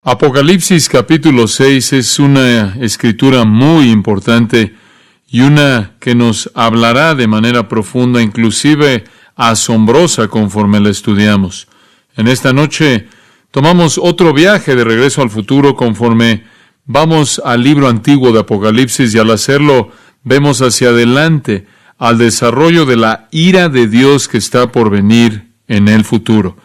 Apocalipsis capítulo 6 es una escritura muy importante y una que nos hablará de manera profunda, inclusive asombrosa conforme la estudiamos. En esta noche tomamos otro viaje de regreso al futuro conforme vamos al libro antiguo de Apocalipsis, y al hacerlo vemos hacia adelante al desarrollo de la ira de Dios que está por venir en el futuro.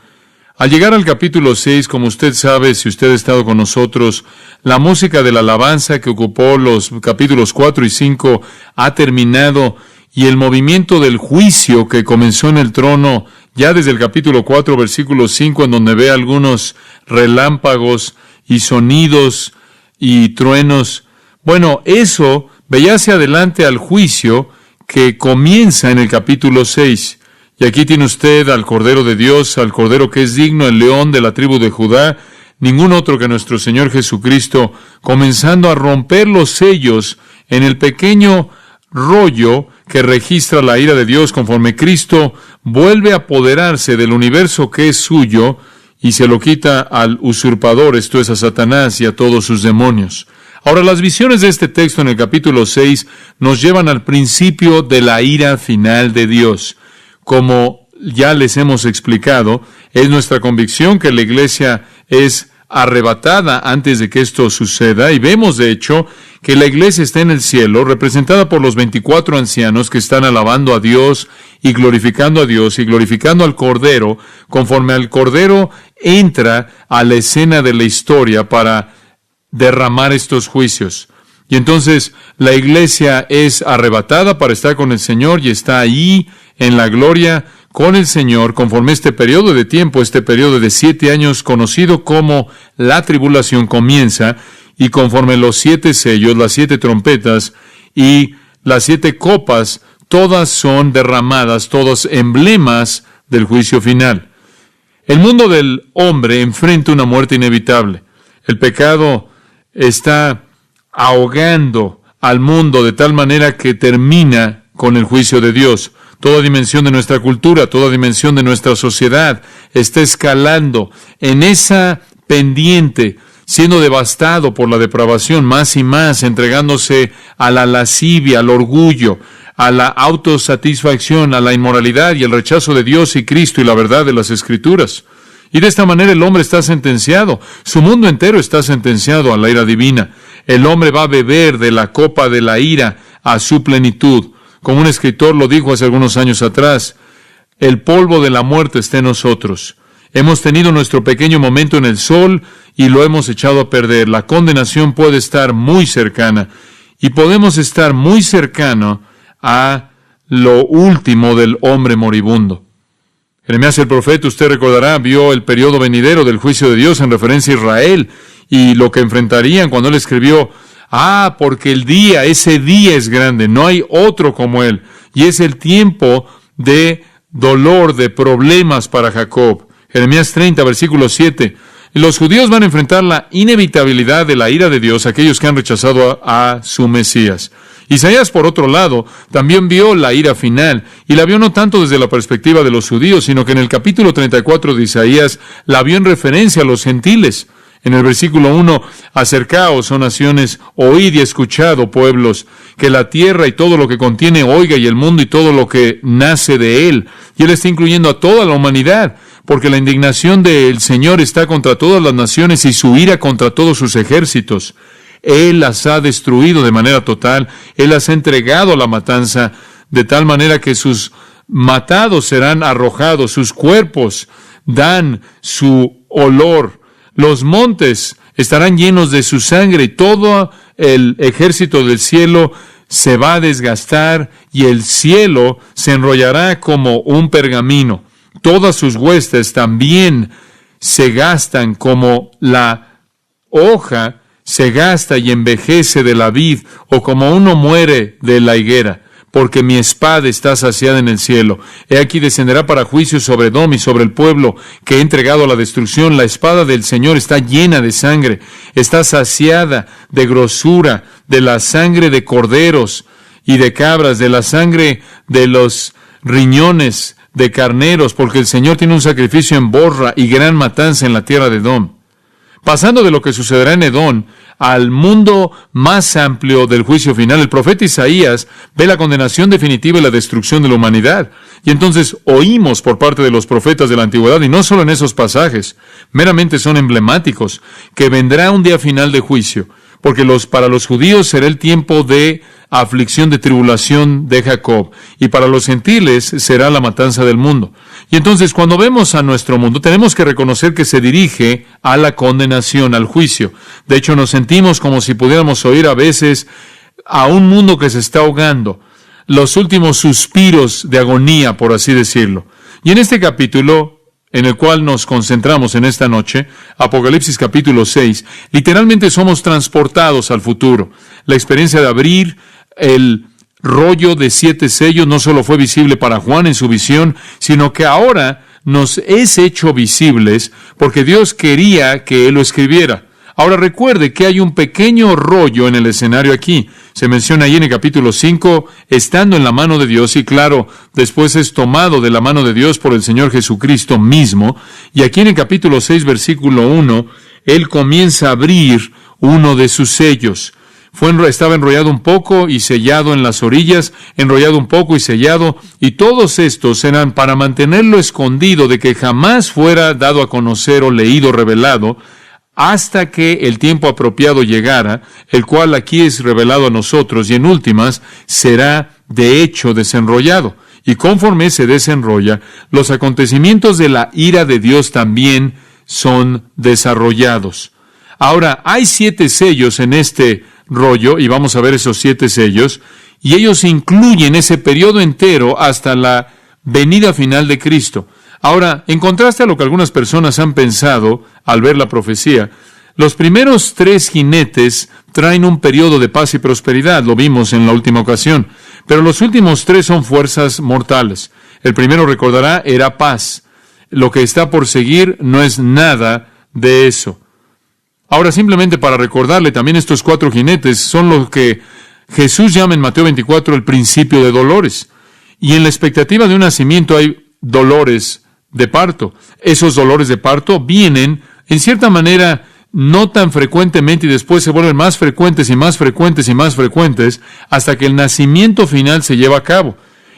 Al llegar al capítulo 6, como usted sabe, si usted ha estado con nosotros, la música de la alabanza que ocupó los capítulos 4 y 5 ha terminado, y el movimiento del juicio que comenzó en el trono ya desde el capítulo 4, versículo 5, en donde ve algunos relámpagos y sonidos y truenos. Bueno, eso veía hacia adelante al juicio que comienza en el capítulo 6. Y aquí tiene usted al Cordero de Dios, al Cordero que es digno, el León de la tribu de Judá, ningún otro que nuestro Señor Jesucristo, comenzando a romper los sellos en el pequeño rollo que registra la ira de Dios conforme Cristo vuelve a apoderarse del universo que es suyo y se lo quita al usurpador, esto es a Satanás y a todos sus demonios. Ahora, las visiones de este texto en el capítulo 6 nos llevan al principio de la ira final de Dios. Como ya les hemos explicado, es nuestra convicción que la iglesia es arrebatada antes de que esto suceda, y vemos de hecho que la iglesia está en el cielo, representada por los 24 ancianos que están alabando a Dios y glorificando al Cordero, conforme al Cordero entra a la escena de la historia para derramar estos juicios. Y entonces la iglesia es arrebatada para estar con el Señor y está ahí en la gloria con el Señor conforme este periodo de tiempo, este periodo de 7 años conocido como la tribulación comienza, y conforme los 7 sellos, las 7 trompetas y las 7 copas, todas son derramadas, todos emblemas del juicio final. El mundo del hombre enfrenta una muerte inevitable. El pecado está ahogando al mundo de tal manera que termina con el juicio de Dios. Toda dimensión de nuestra cultura, toda dimensión de nuestra sociedad está escalando en esa pendiente, siendo devastado por la depravación más y más, entregándose a la lascivia, al orgullo, a la autosatisfacción, a la inmoralidad y el rechazo de Dios y Cristo y la verdad de las Escrituras. Y de esta manera el hombre está sentenciado. Su mundo entero está sentenciado a la ira divina. El hombre va a beber de la copa de la ira a su plenitud. Como un escritor lo dijo hace algunos años atrás, el polvo de la muerte está en nosotros. Hemos tenido nuestro pequeño momento en el sol y lo hemos echado a perder. La condenación puede estar muy cercana y podemos estar muy cercano a lo último del hombre moribundo. Jeremías el profeta, usted recordará, vio el periodo venidero del juicio de Dios en referencia a Israel y lo que enfrentarían cuando él escribió: porque ese día es grande, no hay otro como él, y es el tiempo de dolor, de problemas para Jacob. Jeremías 30, versículo 7. Los judíos van a enfrentar la inevitabilidad de la ira de Dios, aquellos que han rechazado a su Mesías. Isaías, por otro lado, también vio la ira final, y la vio no tanto desde la perspectiva de los judíos, sino que en el capítulo 34 de Isaías la vio en referencia a los gentiles. En el versículo 1, acercaos, oh naciones, oíd y escuchad, oh pueblos, que la tierra y todo lo que contiene oiga, y el mundo y todo lo que nace de él. Y él está incluyendo a toda la humanidad, porque la indignación del Señor está contra todas las naciones y su ira contra todos sus ejércitos. Él las ha destruido de manera total, Él las ha entregado a la matanza, de tal manera que sus matados serán arrojados, sus cuerpos dan su olor. Los montes estarán llenos de su sangre y todo el ejército del cielo se va a desgastar y el cielo se enrollará como un pergamino. Todas sus huestes también se gastan como la hoja se gasta y envejece de la vid, o como uno muere de la higuera, porque mi espada está saciada en el cielo. He aquí descenderá para juicio sobre Edom y sobre el pueblo que he entregado a la destrucción. La espada del Señor está llena de sangre, está saciada de grosura, de la sangre de corderos y de cabras, de la sangre de los riñones de carneros, porque el Señor tiene un sacrificio en Borra y gran matanza en la tierra de Edom. Pasando de lo que sucederá en Edom al mundo más amplio del juicio final, el profeta Isaías ve la condenación definitiva y la destrucción de la humanidad. Y entonces oímos por parte de los profetas de la antigüedad, y no solo en esos pasajes, meramente son emblemáticos, que vendrá un día final de juicio, porque para los judíos será el tiempo de aflicción, de tribulación de Jacob, y para los gentiles será la matanza del mundo. Y entonces, cuando vemos a nuestro mundo, tenemos que reconocer que se dirige a la condenación, al juicio. De hecho, nos sentimos como si pudiéramos oír a veces a un mundo que se está ahogando, los últimos suspiros de agonía, por así decirlo. Y en este capítulo, en el cual nos concentramos en esta noche, Apocalipsis capítulo 6, literalmente somos transportados al futuro. La experiencia de abrir el rollo de 7 sellos no solo fue visible para Juan en su visión, sino que ahora nos es hecho visibles porque Dios quería que Él lo escribiera. Ahora recuerde que hay un pequeño rollo en el escenario aquí. Se menciona ahí en el capítulo 5, estando en la mano de Dios, y claro, después es tomado de la mano de Dios por el Señor Jesucristo mismo. Y aquí en el capítulo 6, versículo 1, Él comienza a abrir uno de sus sellos. Estaba enrollado un poco y sellado en las orillas, enrollado un poco y sellado, y todos estos eran para mantenerlo escondido de que jamás fuera dado a conocer o leído, revelado, hasta que el tiempo apropiado llegara, el cual aquí es revelado a nosotros, y en últimas será de hecho desenrollado. Y conforme se desenrolla, los acontecimientos de la ira de Dios también son desarrollados. Ahora, hay 7 sellos en este rollo, y vamos a ver esos 7 sellos, y ellos incluyen ese periodo entero hasta la venida final de Cristo. Ahora, en contraste a lo que algunas personas han pensado al ver la profecía, los primeros 3 jinetes traen un periodo de paz y prosperidad, lo vimos en la última ocasión, pero los últimos 3 son fuerzas mortales. El primero, recordará, era paz. Lo que está por seguir no es nada de eso. Ahora, simplemente para recordarle, también estos 4 jinetes son lo que Jesús llama en Mateo 24 el principio de dolores. Y en la expectativa de un nacimiento hay dolores de parto. Esos dolores de parto vienen, en cierta manera, no tan frecuentemente, y después se vuelven más frecuentes y más frecuentes y más frecuentes, hasta que el nacimiento final se lleva a cabo.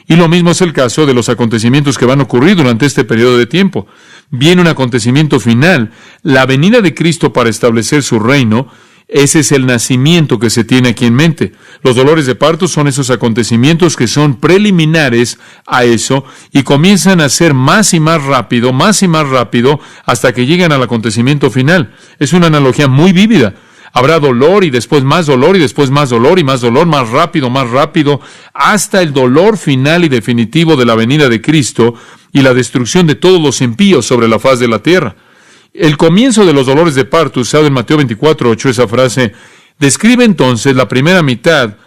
Y lo mismo es el caso de los acontecimientos que van a ocurrir durante este periodo de tiempo. Viene un acontecimiento final, la venida de Cristo para establecer su reino. Ese es el nacimiento que se tiene aquí en mente. Los dolores de parto son esos acontecimientos que son preliminares a eso y comienzan a ser más y más rápido, hasta que llegan al acontecimiento final. Es una analogía muy vívida. Habrá dolor y después más dolor y después más dolor y más dolor, más rápido, hasta el dolor final y definitivo de la venida de Cristo y la destrucción de todos los impíos sobre la faz de la tierra. El comienzo de los dolores de parto, usado en Mateo 24:8, esa frase, describe entonces la primera mitad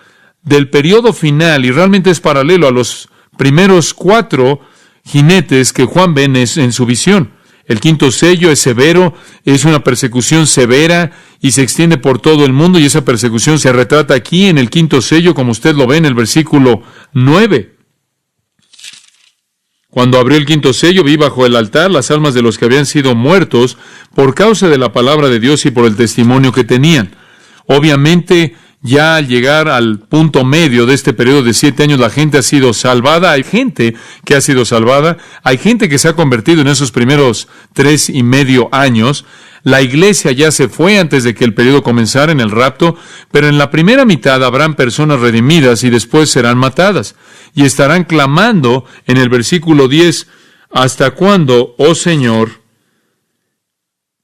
del periodo final y realmente es paralelo a los primeros 4 jinetes que Juan ve en su visión. El 5º sello es severo, es una persecución severa y se extiende por todo el mundo, y esa persecución se retrata aquí en el 5º sello, como usted lo ve en el versículo 9. Cuando abrió el 5º sello, vi bajo el altar las almas de los que habían sido muertos por causa de la palabra de Dios y por el testimonio que tenían. Obviamente, ya al llegar al punto medio de este periodo de 7 años, la gente ha sido salvada. Hay gente que ha sido salvada. Hay gente que se ha convertido en esos primeros 3.5 años. La iglesia ya se fue antes de que el periodo comenzara en el rapto, pero en la primera mitad habrán personas redimidas y después serán matadas. Y estarán clamando en el versículo 10, ¿hasta cuándo, oh Señor,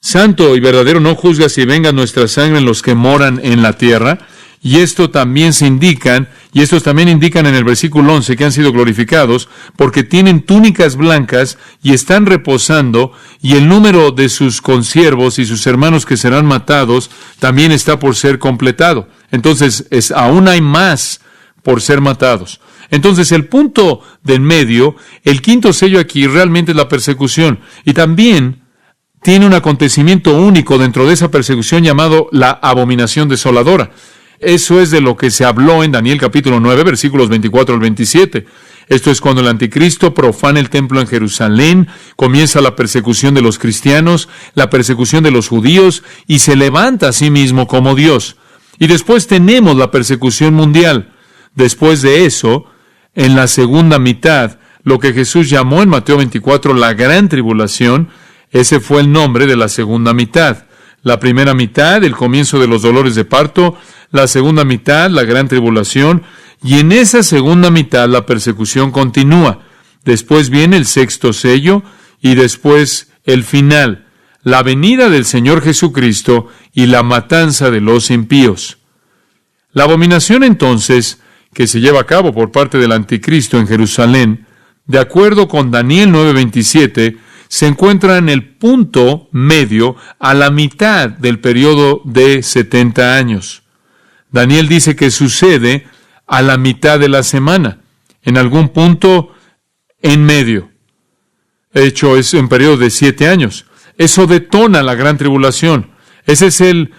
santo y verdadero, no juzgas y venga nuestra sangre en los que moran en la tierra? Y estos también indican en el versículo 11 que han sido glorificados porque tienen túnicas blancas y están reposando, y el número de sus consiervos y sus hermanos que serán matados también está por ser completado. Entonces, aún hay más por ser matados. Entonces, el punto del medio, el 5º sello aquí realmente es la persecución, y también tiene un acontecimiento único dentro de esa persecución llamado la abominación desoladora. Eso es de lo que se habló en Daniel capítulo 9, versículos 24 al 27. Esto es cuando el anticristo profana el templo en Jerusalén, comienza la persecución de los cristianos, la persecución de los judíos, y se levanta a sí mismo como Dios. Y después tenemos la persecución mundial. Después de eso, en la segunda mitad, lo que Jesús llamó en Mateo 24 la gran tribulación, ese fue el nombre de la segunda mitad. La primera mitad, el comienzo de los dolores de parto, la segunda mitad, la gran tribulación, y en esa segunda mitad la persecución continúa. Después viene el sexto sello y después el final, la venida del Señor Jesucristo y la matanza de los impíos. La abominación entonces que se lleva a cabo por parte del anticristo en Jerusalén, de acuerdo con Daniel 9:27, se encuentra en el punto medio a la mitad del periodo de 70 años. Daniel dice que sucede a la mitad de la semana, en algún punto en medio. De hecho, es en periodo de 7 años. Eso detona la gran tribulación. Ese es el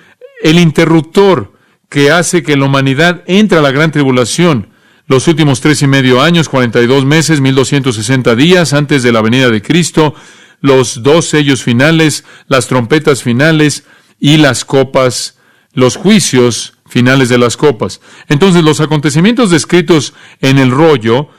interruptor que hace que la humanidad entre a la gran tribulación. Los últimos 3.5 años, 42 meses, 1260 días antes de la venida de Cristo, los 2 sellos finales, las trompetas finales y las copas, los juicios finales de las copas. Entonces, los acontecimientos descritos en el rollo,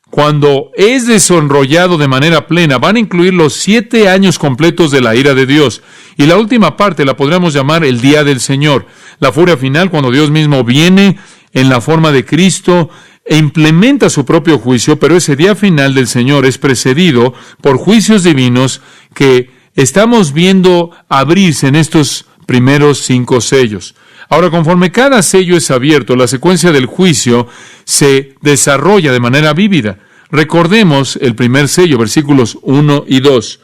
cuando es desenrollado de manera plena, van a incluir los 7 años completos de la ira de Dios. Y la última parte la podríamos llamar el día del Señor. La furia final, cuando Dios mismo viene en la forma de Cristo e implementa su propio juicio, pero ese día final del Señor es precedido por juicios divinos que estamos viendo abrirse en estos primeros 5 sellos. Ahora, conforme cada sello es abierto, la secuencia del juicio se desarrolla de manera vívida. Recordemos el primer sello, versículos 1 y 2.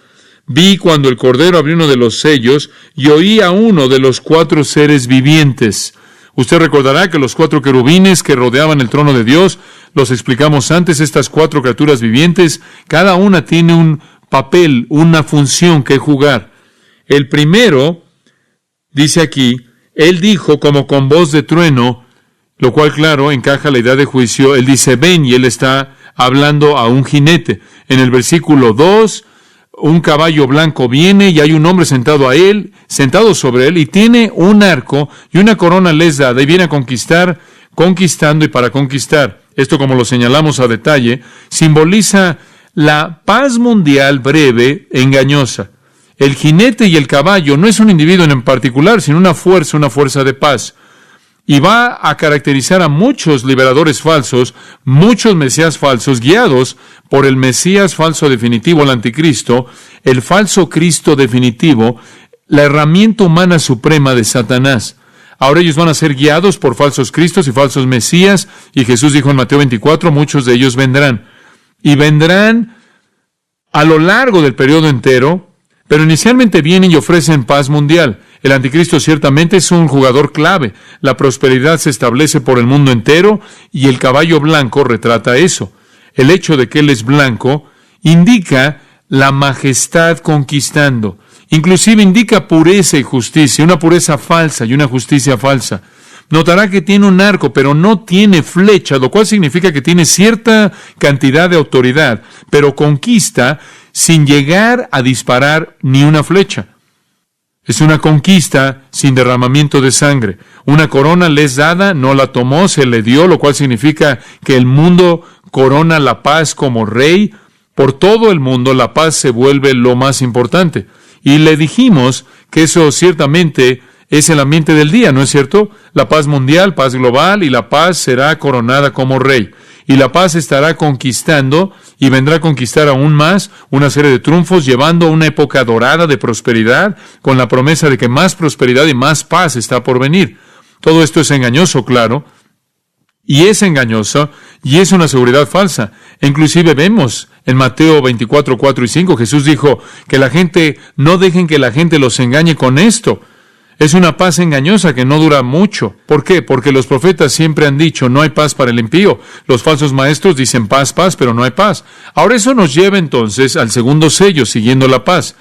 Vi cuando el Cordero abrió uno de los sellos y oí a uno de los 4 seres vivientes. Usted recordará que los 4 querubines que rodeaban el trono de Dios, los explicamos antes, estas 4 criaturas vivientes, cada una tiene un papel, una función que jugar. El primero, dice aquí, él dijo como con voz de trueno, lo cual, claro, encaja la idea de juicio. Él dice, ven, y él está hablando a un jinete. En el versículo 2, un caballo blanco viene y hay un hombre sentado sobre él, y tiene un arco y una corona les dada, y viene a conquistar, conquistando y para conquistar. Esto, como lo señalamos a detalle, simboliza la paz mundial breve e engañosa. El jinete y el caballo no es un individuo en particular, sino una fuerza de paz. Y va a caracterizar a muchos liberadores falsos, muchos mesías falsos, guiados por el mesías falso definitivo, el anticristo, el falso Cristo definitivo, la herramienta humana suprema de Satanás. Ahora ellos van a ser guiados por falsos cristos y falsos mesías, y Jesús dijo en Mateo 24, muchos de ellos vendrán. Y vendrán a lo largo del periodo entero, pero inicialmente vienen y ofrecen paz mundial. El anticristo ciertamente es un jugador clave. La prosperidad se establece por el mundo entero y el caballo blanco retrata eso. El hecho de que él es blanco indica la majestad conquistando. Inclusive indica pureza y justicia, una pureza falsa y una justicia falsa. Notará que tiene un arco, pero no tiene flecha, lo cual significa que tiene cierta cantidad de autoridad, pero conquista sin llegar a disparar ni una flecha. Es una conquista sin derramamiento de sangre. Una corona le es dada, no la tomó, se le dio, lo cual significa que el mundo corona la paz como rey. Por todo el mundo la paz se vuelve lo más importante. Y le dijimos que eso ciertamente es el ambiente del día, ¿no es cierto? La paz mundial, paz global, y la paz será coronada como rey. Y la paz estará conquistando y vendrá a conquistar aún más una serie de triunfos, llevando a una época dorada de prosperidad, con la promesa de que más prosperidad y más paz está por venir. Todo esto es engañoso, claro, y es engañoso, y es una seguridad falsa. Inclusive vemos en Mateo 24, 4 y 5, Jesús dijo que no dejen que la gente los engañe con esto. Es una paz engañosa que no dura mucho. ¿Por qué? Porque los profetas siempre han dicho, no hay paz para el impío. Los falsos maestros dicen paz, paz, pero no hay paz. Ahora eso nos lleva entonces al segundo sello, siguiendo la paz.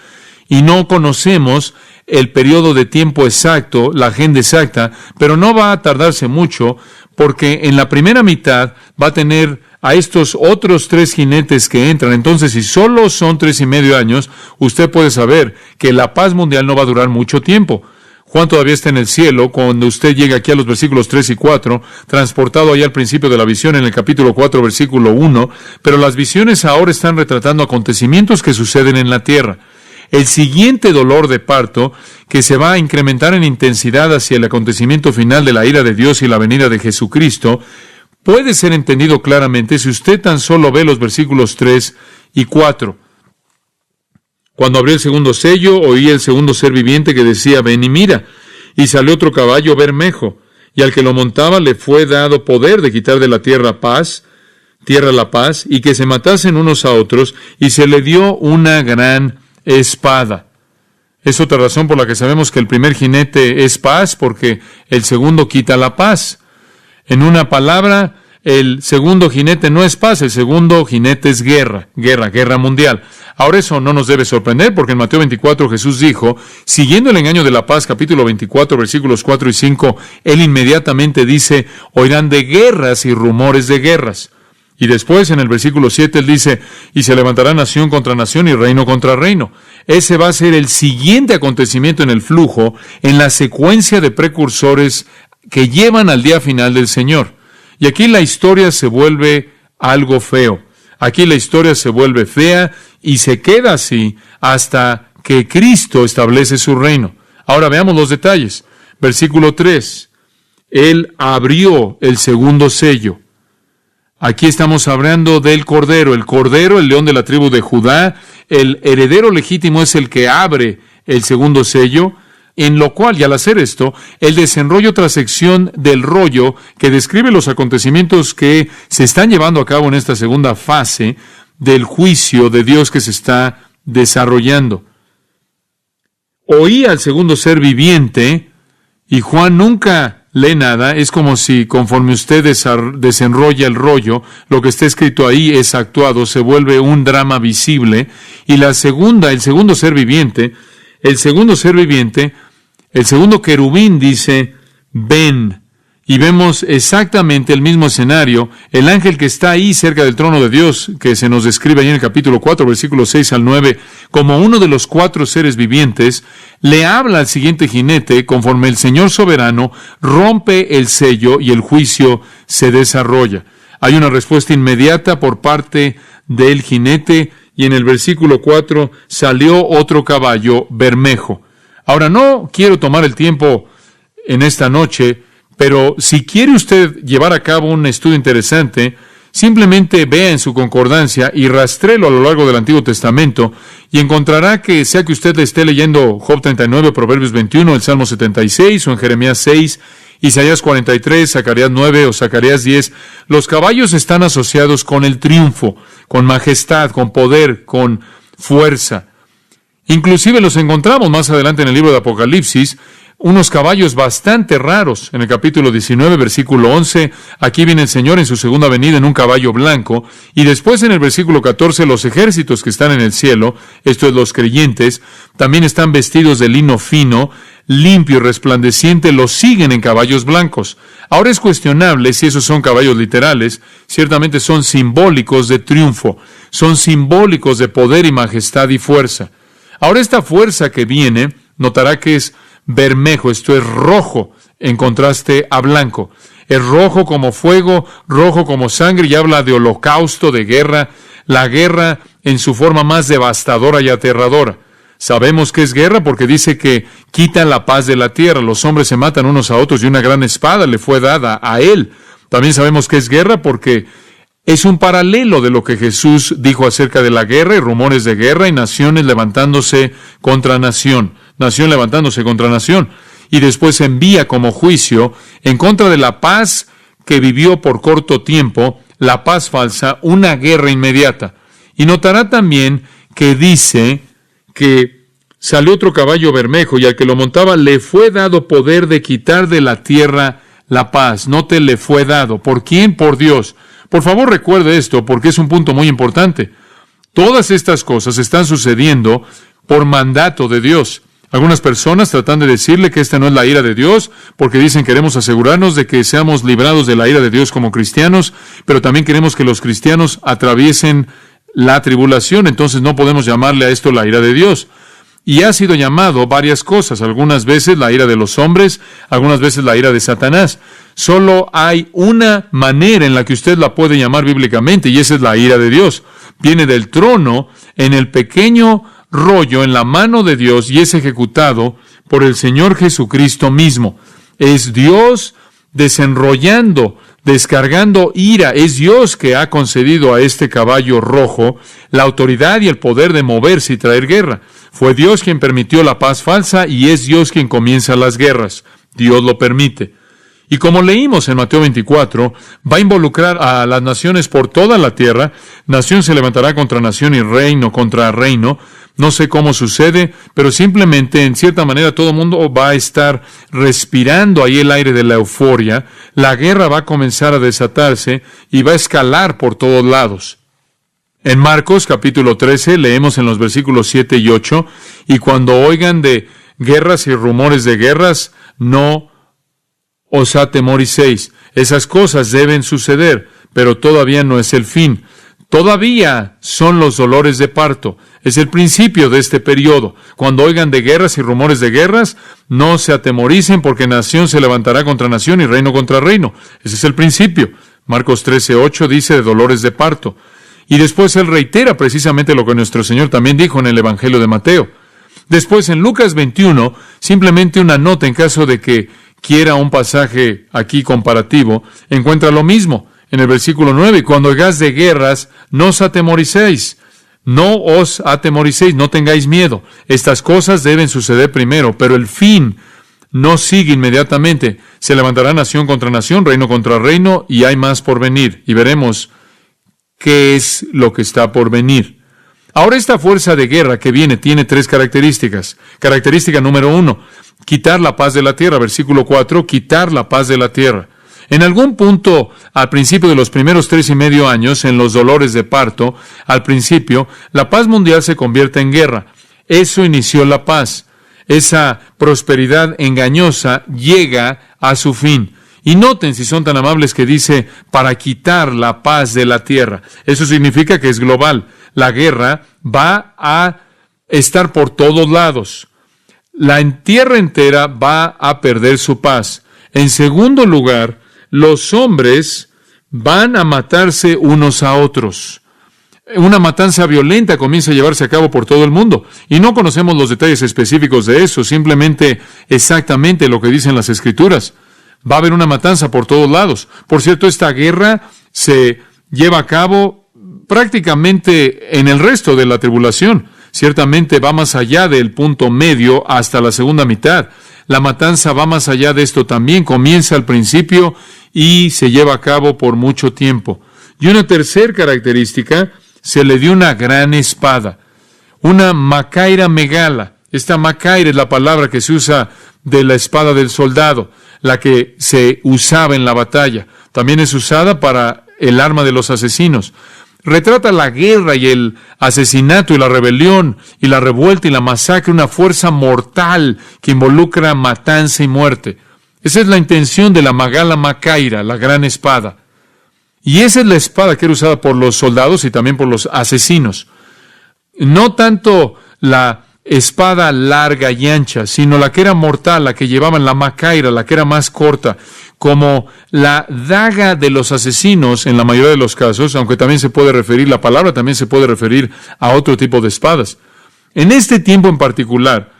y no conocemos el periodo de tiempo exacto, la agenda exacta, pero no va a tardarse mucho, porque en la primera mitad va a tener a estos otros 3 jinetes que entran. Entonces, si solo son 3.5 años, usted puede saber que la paz mundial no va a durar mucho tiempo. Juan todavía está en el cielo cuando usted llega aquí a los versículos 3 y 4, transportado allá al principio de la visión en el capítulo 4, versículo 1, pero las visiones ahora están retratando acontecimientos que suceden en la tierra. El siguiente dolor de parto, que se va a incrementar en intensidad hacia el acontecimiento final de la ira de Dios y la venida de Jesucristo, puede ser entendido claramente si usted tan solo ve los versículos 3 y 4. Cuando abrió el segundo sello, oí el segundo ser viviente que decía, ven y mira. Y salió otro caballo bermejo, y al que lo montaba le fue dado poder de quitar de la tierra la paz, y que se matasen unos a otros, y se le dio una gran espada. Es otra razón por la que sabemos que el primer jinete es paz, porque el segundo quita la paz. En una palabra, el segundo jinete no es paz, el segundo jinete es guerra mundial. Ahora eso no nos debe sorprender, porque en Mateo 24 Jesús dijo, siguiendo el engaño de la paz, capítulo 24, versículos 4 y 5, Él inmediatamente dice, oirán de guerras y rumores de guerras. Y después en el versículo 7 Él dice, y se levantará nación contra nación y reino contra reino. Ese va a ser el siguiente acontecimiento en el flujo, en la secuencia de precursores que llevan al día final del Señor. Y aquí la historia se vuelve algo feo. Aquí la historia se vuelve fea y se queda así hasta que Cristo establece su reino. Ahora veamos los detalles. Versículo 3. Él abrió el segundo sello. Aquí estamos hablando del Cordero. El Cordero, el león de la tribu de Judá, el heredero legítimo es el que abre el segundo sello, en lo cual, y al hacer esto, Él desenrolla otra sección del rollo que describe los acontecimientos que se están llevando a cabo en esta segunda fase del juicio de Dios que se está desarrollando. Oí al segundo ser viviente, y Juan nunca lee nada, es como si conforme usted desenrolla el rollo, lo que está escrito ahí es actuado, se vuelve un drama visible, y el segundo ser viviente, el segundo querubín dice, ven. Y vemos exactamente el mismo escenario. El ángel que está ahí cerca del trono de Dios, que se nos describe ahí en el capítulo 4, versículos 6 al 9, como uno de los 4 seres vivientes, le habla al siguiente jinete conforme el Señor soberano rompe el sello y el juicio se desarrolla. Hay una respuesta inmediata por parte del jinete, y en el versículo 4 salió otro caballo bermejo. Ahora, no quiero tomar el tiempo en esta noche, pero si quiere usted llevar a cabo un estudio interesante, simplemente vea en su concordancia y rastréelo a lo largo del Antiguo Testamento y encontrará que, sea que usted esté leyendo Job 39, Proverbios 21, el Salmo 76 o en Jeremías 6, Isaías 43, Zacarías 9 o Zacarías 10, los caballos están asociados con el triunfo, con majestad, con poder, con fuerza. Inclusive los encontramos más adelante en el libro de Apocalipsis, unos caballos bastante raros. En el capítulo 19, versículo 11, aquí viene el Señor en su segunda venida en un caballo blanco, y después en el versículo 14, los ejércitos que están en el cielo, esto es los creyentes, también están vestidos de lino fino, limpio y resplandeciente, los siguen en caballos blancos. Ahora es cuestionable si esos son caballos literales, ciertamente son simbólicos de triunfo, son simbólicos de poder y majestad y fuerza. Ahora esta fuerza que viene, notará que es bermejo, esto es rojo, en contraste a blanco. Es rojo como fuego, rojo como sangre, y habla de holocausto, de guerra, la guerra en su forma más devastadora y aterradora. Sabemos que es guerra porque dice que quita la paz de la tierra, los hombres se matan unos a otros y una gran espada le fue dada a él. También sabemos que es guerra porque es un paralelo de lo que Jesús dijo acerca de la guerra y rumores de guerra y naciones levantándose contra nación levantándose contra nación. Y después envía como juicio en contra de la paz que vivió por corto tiempo, la paz falsa, una guerra inmediata. Y notará también que dice que salió otro caballo bermejo y al que lo montaba le fue dado poder de quitar de la tierra la paz. Note, le fue dado. ¿Por quién? Por Dios. Por favor, recuerde esto porque es un punto muy importante. Todas estas cosas están sucediendo por mandato de Dios. Algunas personas tratan de decirle que esta no es la ira de Dios, porque dicen queremos asegurarnos de que seamos librados de la ira de Dios como cristianos, pero también queremos que los cristianos atraviesen la tribulación, entonces no podemos llamarle a esto la ira de Dios. Y ha sido llamado varias cosas, algunas veces la ira de los hombres, algunas veces la ira de Satanás. Solo hay una manera en la que usted la puede llamar bíblicamente, y esa es la ira de Dios. Viene del trono en el pequeño rollo en la mano de Dios y es ejecutado por el Señor Jesucristo mismo. Es Dios desenrollando, descargando ira. Es Dios que ha concedido a este caballo rojo la autoridad y el poder de moverse y traer guerra. Fue Dios quien permitió la paz falsa y es Dios quien comienza las guerras. Dios lo permite. Y como leímos en Mateo 24, va a involucrar a las naciones por toda la tierra. Nación se levantará contra nación y reino contra reino. No sé cómo sucede, pero simplemente, en cierta manera, todo el mundo va a estar respirando ahí el aire de la euforia. La guerra va a comenzar a desatarse y va a escalar por todos lados. En Marcos capítulo 13 leemos en los versículos 7 y 8, y cuando oigan de guerras y rumores de guerras, no os atemoricéis. Esas cosas deben suceder, pero todavía no es el fin. Todavía son los dolores de parto. Es el principio de este periodo. Cuando oigan de guerras y rumores de guerras, no se atemoricen, porque nación se levantará contra nación y reino contra reino. Ese es el principio. Marcos 13:8 dice de dolores de parto. Y después él reitera precisamente lo que nuestro Señor también dijo en el Evangelio de Mateo. Después en Lucas 21, simplemente una nota en caso de que quiera un pasaje aquí comparativo, encuentra lo mismo. En el versículo 9, cuando oigáis de guerras, no os atemoricéis. No os atemoricéis, no tengáis miedo. Estas cosas deben suceder primero, pero el fin no sigue inmediatamente. Se levantará nación contra nación, reino contra reino, y hay más por venir. Y veremos qué es lo que está por venir. Ahora, esta fuerza de guerra que viene tiene tres características. Característica número 1, quitar la paz de la tierra. Versículo 4, quitar la paz de la tierra. En algún punto, al principio de los primeros 3.5 años, en los dolores de parto, al principio, la paz mundial se convierte en guerra. Eso inició la paz. Esa prosperidad engañosa llega a su fin. Y noten, si son tan amables, que dice, para quitar la paz de la tierra. Eso significa que es global. La guerra va a estar por todos lados. La tierra entera va a perder su paz. En segundo lugar, los hombres van a matarse unos a otros. Una matanza violenta comienza a llevarse a cabo por todo el mundo. Y no conocemos los detalles específicos de eso, simplemente exactamente lo que dicen las Escrituras. Va a haber una matanza por todos lados. Por cierto, esta guerra se lleva a cabo prácticamente en el resto de la tribulación. Ciertamente va más allá del punto medio hasta la segunda mitad. La matanza va más allá de esto también. Comienza al principio y se lleva a cabo por mucho tiempo. Y una tercera característica, se le dio una gran espada. Una macaira megala. Esta macaira es la palabra que se usa de la espada del soldado, la que se usaba en la batalla. También es usada para el arma de los asesinos. Retrata la guerra y el asesinato y la rebelión y la revuelta y la masacre, una fuerza mortal que involucra matanza y muerte. Esa es la intención de la Magala Macaira, la gran espada. Y esa es la espada que era usada por los soldados y también por los asesinos. No tanto la espada larga y ancha, sino la que era mortal, la que llevaban la Macaira, la que era más corta, como la daga de los asesinos en la mayoría de los casos, aunque también se puede referir, la palabra también se puede referir a otro tipo de espadas. En este tiempo en particular,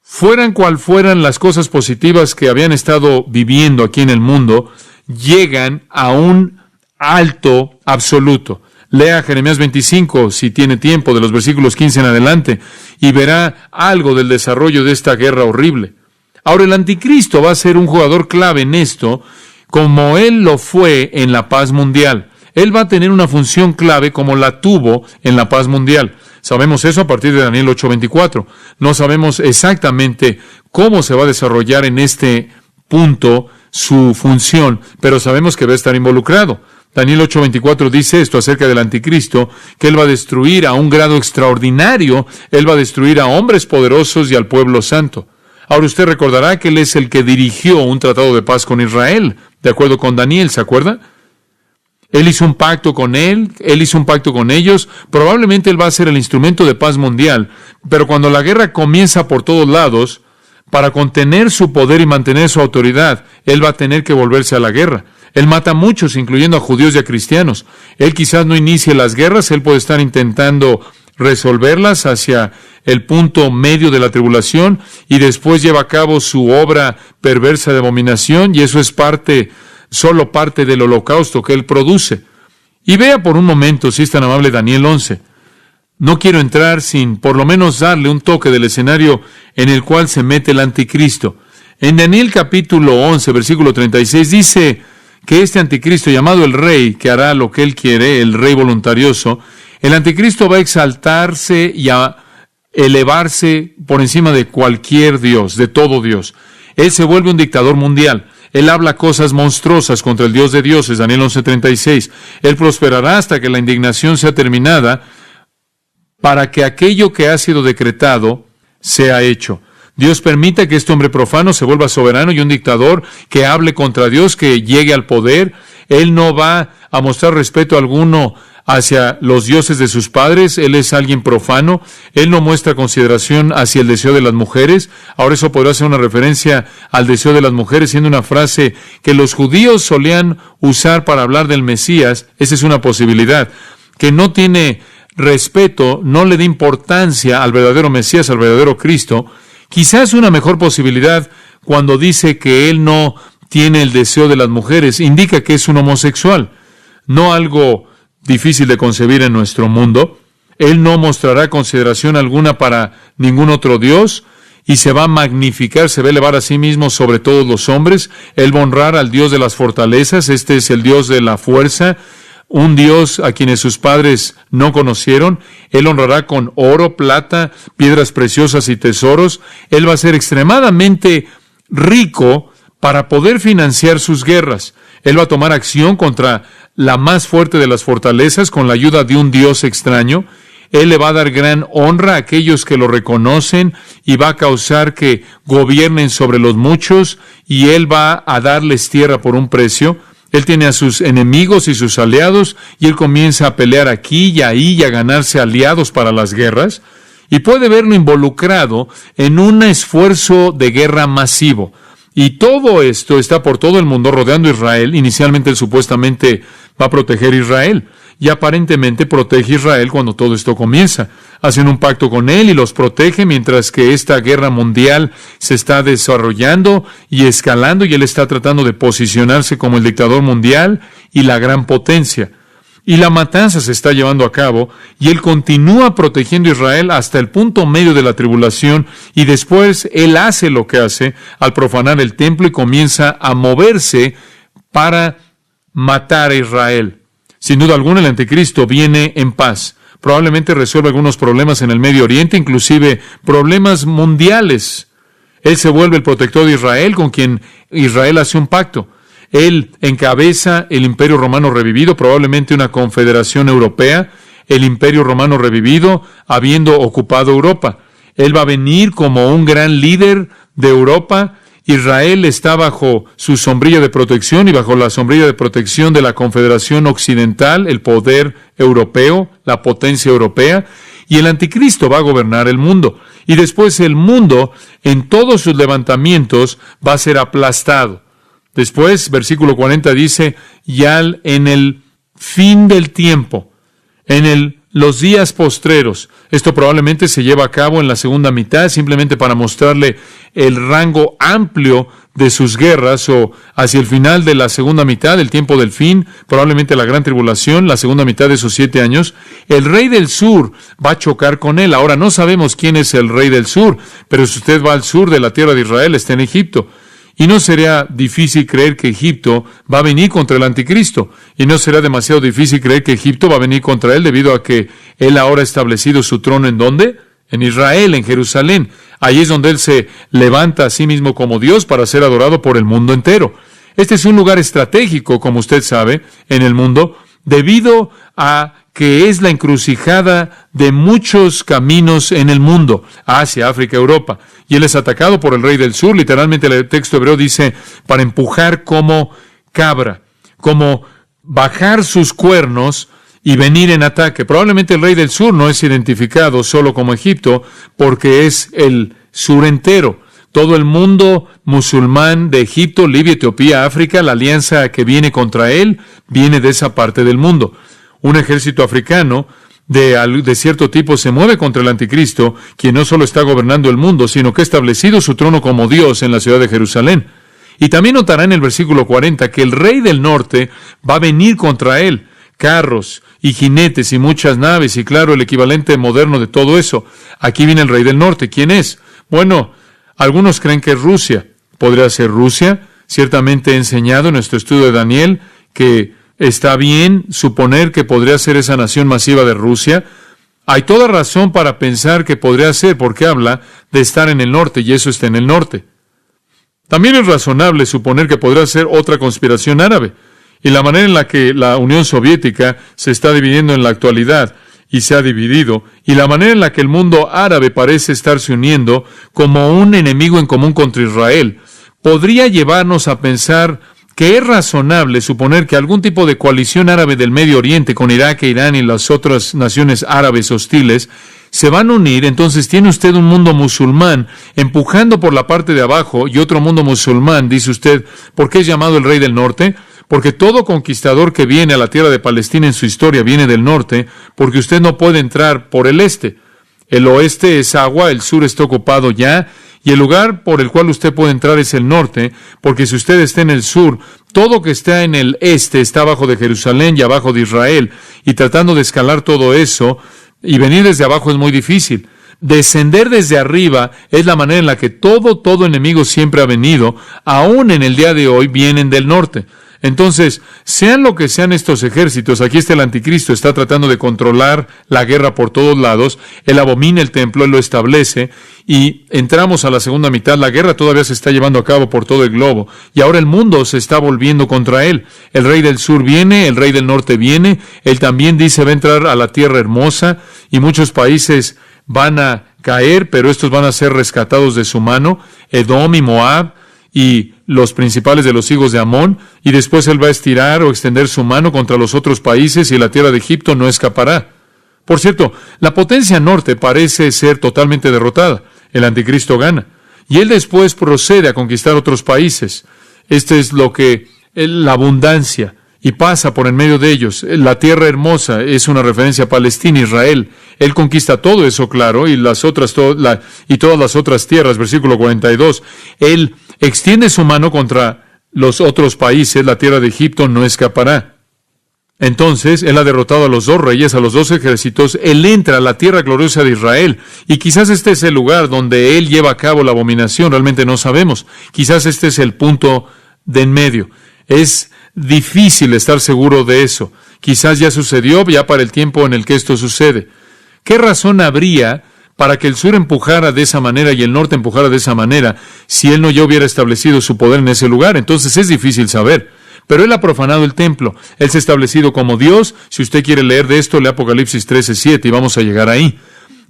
fueran cual fueran las cosas positivas que habían estado viviendo aquí en el mundo, llegan a un alto absoluto. Lea Jeremías 25, si tiene tiempo, de los versículos 15 en adelante, y verá algo del desarrollo de esta guerra horrible. Ahora, el anticristo va a ser un jugador clave en esto, como él lo fue en la paz mundial. Él va a tener una función clave como la tuvo en la paz mundial. Sabemos eso a partir de Daniel 8:24. No sabemos exactamente cómo se va a desarrollar en este punto su función, pero sabemos que va a estar involucrado. Daniel 8:24 dice esto acerca del anticristo, que él va a destruir a un grado extraordinario, él va a destruir a hombres poderosos y al pueblo santo. Ahora usted recordará que él es el que dirigió un tratado de paz con Israel, de acuerdo con Daniel, ¿se acuerda? Él hizo un pacto con él hizo un pacto con ellos, probablemente él va a ser el instrumento de paz mundial, pero cuando la guerra comienza por todos lados, para contener su poder y mantener su autoridad, él va a tener que volverse a la guerra. Él mata a muchos, incluyendo a judíos y a cristianos. Él quizás no inicie las guerras, él puede estar intentando resolverlas hacia el punto medio de la tribulación y después lleva a cabo su obra perversa de abominación, y eso es solo parte del holocausto que él produce. Y vea por un momento, si es tan amable, Daniel 11. No quiero entrar sin por lo menos darle un toque del escenario en el cual se mete el anticristo. En Daniel capítulo 11, versículo 36, dice que este anticristo, llamado el rey, que hará lo que él quiere, el rey voluntarioso, el anticristo va a exaltarse y a elevarse por encima de cualquier Dios, de todo Dios. Él se vuelve un dictador mundial. Él habla cosas monstruosas contra el Dios de dioses, Daniel 11:36. Él prosperará hasta que la indignación sea terminada, para que aquello que ha sido decretado sea hecho. Dios permite que este hombre profano se vuelva soberano y un dictador que hable contra Dios, que llegue al poder. Él no va a mostrar respeto alguno hacia los dioses de sus padres. Él es alguien profano. Él no muestra consideración hacia el deseo de las mujeres. Ahora eso podrá ser una referencia al deseo de las mujeres, siendo una frase que los judíos solían usar para hablar del Mesías. Esa es una posibilidad. Que no tiene respeto, no le dé importancia al verdadero Mesías, al verdadero Cristo. Quizás una mejor posibilidad cuando dice que él no tiene el deseo de las mujeres, indica que es un homosexual. No algo difícil de concebir en nuestro mundo. Él no mostrará consideración alguna para ningún otro Dios y se va a magnificar, se va a elevar a sí mismo sobre todos los hombres. Él va a honrar al Dios de las fortalezas. Este es el Dios de la fuerza, un Dios a quienes sus padres no conocieron. Él honrará con oro, plata, piedras preciosas y tesoros. Él va a ser extremadamente rico para poder financiar sus guerras. Él va a tomar acción contra la más fuerte de las fortalezas con la ayuda de un Dios extraño. Él le va a dar gran honra a aquellos que lo reconocen y va a causar que gobiernen sobre los muchos, y él va a darles tierra por un precio. Él tiene a sus enemigos y sus aliados, y él comienza a pelear aquí y ahí y a ganarse aliados para las guerras, y puede verlo involucrado en un esfuerzo de guerra masivo. Y todo esto está por todo el mundo rodeando a Israel. Inicialmente él supuestamente va a proteger a Israel, y aparentemente protege a Israel cuando todo esto comienza. Hacen un pacto con él y los protege mientras que esta guerra mundial se está desarrollando y escalando, y él está tratando de posicionarse como el dictador mundial y la gran potencia. Y la matanza se está llevando a cabo, y él continúa protegiendo a Israel hasta el punto medio de la tribulación, y después él hace lo que hace al profanar el templo y comienza a moverse para matar a Israel. Sin duda alguna, el anticristo viene en paz. Probablemente resuelve algunos problemas en el Medio Oriente, inclusive problemas mundiales. Él se vuelve el protector de Israel, con quien Israel hace un pacto. Él encabeza el Imperio Romano revivido, probablemente una confederación europea, el Imperio Romano revivido, habiendo ocupado Europa. Él va a venir como un gran líder de Europa. Israel está bajo su sombrilla de protección y bajo la sombrilla de protección de la Confederación Occidental, el poder europeo, la potencia europea, y el anticristo va a gobernar el mundo. Y después el mundo, en todos sus levantamientos, va a ser aplastado. Después, versículo 40 dice, ya en el fin del tiempo, los días postreros. Esto probablemente se lleva a cabo en la segunda mitad, simplemente para mostrarle el rango amplio de sus guerras, o hacia el final de la segunda mitad, el tiempo del fin, probablemente la gran tribulación, la segunda mitad de sus 7 años. El rey del sur va a chocar con él. Ahora no sabemos quién es el rey del sur, pero si usted va al sur de la tierra de Israel, está en Egipto. Y no sería difícil creer que Egipto va a venir contra el anticristo. Y no será demasiado difícil creer que Egipto va a venir contra él, debido a que él ahora ha establecido su trono ¿en dónde? En Israel, en Jerusalén. Ahí es donde él se levanta a sí mismo como Dios para ser adorado por el mundo entero. Este es un lugar estratégico, como usted sabe, en el mundo, debido a que es la encrucijada de muchos caminos en el mundo, Asia, África, Europa. Y él es atacado por el rey del sur. Literalmente el texto hebreo dice, para empujar como cabra, como bajar sus cuernos y venir en ataque. Probablemente el rey del sur no es identificado solo como Egipto, porque es el sur entero. Todo el mundo musulmán de Egipto, Libia, Etiopía, África, la alianza que viene contra él, viene de esa parte del mundo. Un ejército africano de cierto tipo se mueve contra el anticristo, quien no solo está gobernando el mundo, sino que ha establecido su trono como Dios en la ciudad de Jerusalén. Y también notará en el versículo 40 que el rey del norte va a venir contra él, carros y jinetes y muchas naves, y claro, el equivalente moderno de todo eso. Aquí viene el rey del norte. ¿Quién es? Bueno, algunos creen que es Rusia. ¿Podría ser Rusia? Ciertamente he enseñado en nuestro estudio de Daniel que está bien suponer que podría ser esa nación masiva de Rusia. Hay toda razón para pensar que podría ser, porque habla de estar en el norte, y eso está en el norte. También es razonable suponer que podría ser otra conspiración árabe, y la manera en la que la Unión Soviética se está dividiendo en la actualidad, y se ha dividido, y la manera en la que el mundo árabe parece estarse uniendo como un enemigo en común contra Israel, podría llevarnos a pensar que es razonable suponer que algún tipo de coalición árabe del Medio Oriente con Irak e Irán y las otras naciones árabes hostiles se van a unir. Entonces tiene usted un mundo musulmán empujando por la parte de abajo y otro mundo musulmán, dice usted. ¿Por qué es llamado el rey del norte? Porque todo conquistador que viene a la tierra de Palestina en su historia viene del norte, porque usted no puede entrar por el este. El oeste es agua, el sur está ocupado ya, y el lugar por el cual usted puede entrar es el norte, porque si usted está en el sur, todo que está en el este está abajo de Jerusalén y abajo de Israel, y tratando de escalar todo eso, y venir desde abajo es muy difícil. Descender desde arriba es la manera en la que todo enemigo siempre ha venido, aún en el día de hoy vienen del norte. Entonces, sean lo que sean estos ejércitos, aquí está el anticristo, está tratando de controlar la guerra por todos lados, él abomina el templo, él lo establece, y entramos a la segunda mitad, la guerra todavía se está llevando a cabo por todo el globo, y ahora el mundo se está volviendo contra él. El rey del sur viene, el rey del norte viene, él también dice va a entrar a la tierra hermosa, y muchos países van a caer, pero estos van a ser rescatados de su mano, Edom y Moab, y los principales de los hijos de Amón, y después él va a estirar o extender su mano contra los otros países, y la tierra de Egipto no escapará. Por cierto, la potencia norte parece ser totalmente derrotada. El anticristo gana, y él después procede a conquistar otros países. Este es lo que la abundancia, y pasa por en medio de ellos. La tierra hermosa es una referencia a Palestina, Israel. Él conquista todo eso, claro, y todas las otras tierras, versículo 42. Él extiende su mano contra los otros países, la tierra de Egipto no escapará. Entonces, él ha derrotado a los dos reyes, a los dos ejércitos, él entra a la tierra gloriosa de Israel, y quizás este es el lugar donde él lleva a cabo la abominación, realmente no sabemos. Quizás este es el punto de en medio. Es difícil estar seguro de eso. Quizás ya sucedió, ya para el tiempo en el que esto sucede. ¿Qué razón habría para que el sur empujara de esa manera y el norte empujara de esa manera si él no ya hubiera establecido su poder en ese lugar? Entonces es difícil saber. Pero él ha profanado el templo. Él se ha establecido como Dios. Si usted quiere leer de esto, lee Apocalipsis 13:7 y vamos a llegar ahí.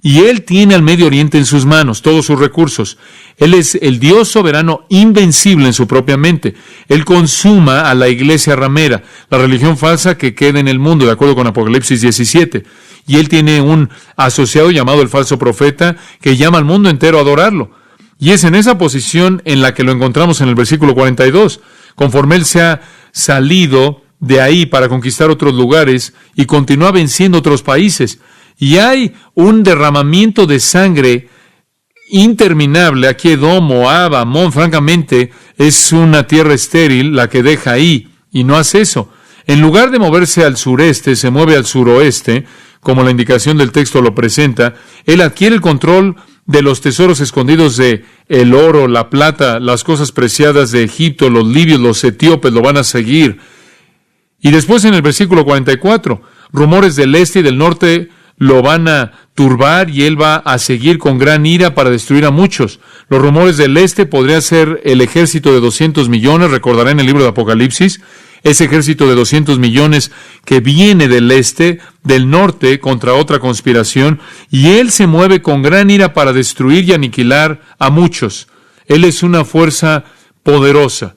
Y él tiene al Medio Oriente en sus manos, todos sus recursos. Él es el Dios soberano invencible en su propia mente. Él consuma a la iglesia ramera, la religión falsa que queda en el mundo, de acuerdo con Apocalipsis 17. Y él tiene un asociado llamado el falso profeta que llama al mundo entero a adorarlo. Y es en esa posición en la que lo encontramos en el versículo 42. Conforme él se ha salido de ahí para conquistar otros lugares y continúa venciendo otros países. Y hay un derramamiento de sangre interminable. Aquí Edom, Moab, Amón, francamente, es una tierra estéril la que deja ahí, y no hace eso. En lugar de moverse al sureste, se mueve al suroeste, como la indicación del texto lo presenta. Él adquiere el control de los tesoros escondidos de el oro, la plata, las cosas preciadas de Egipto. Los libios, los etíopes lo van a seguir. Y después en el versículo 44, rumores del este y del norte lo van a turbar y él va a seguir con gran ira para destruir a muchos. Los rumores del este podría ser el ejército de 200 millones, recordará en el libro de Apocalipsis, ese ejército de 200 millones que viene del este, del norte, contra otra conspiración, y él se mueve con gran ira para destruir y aniquilar a muchos. Él es una fuerza poderosa,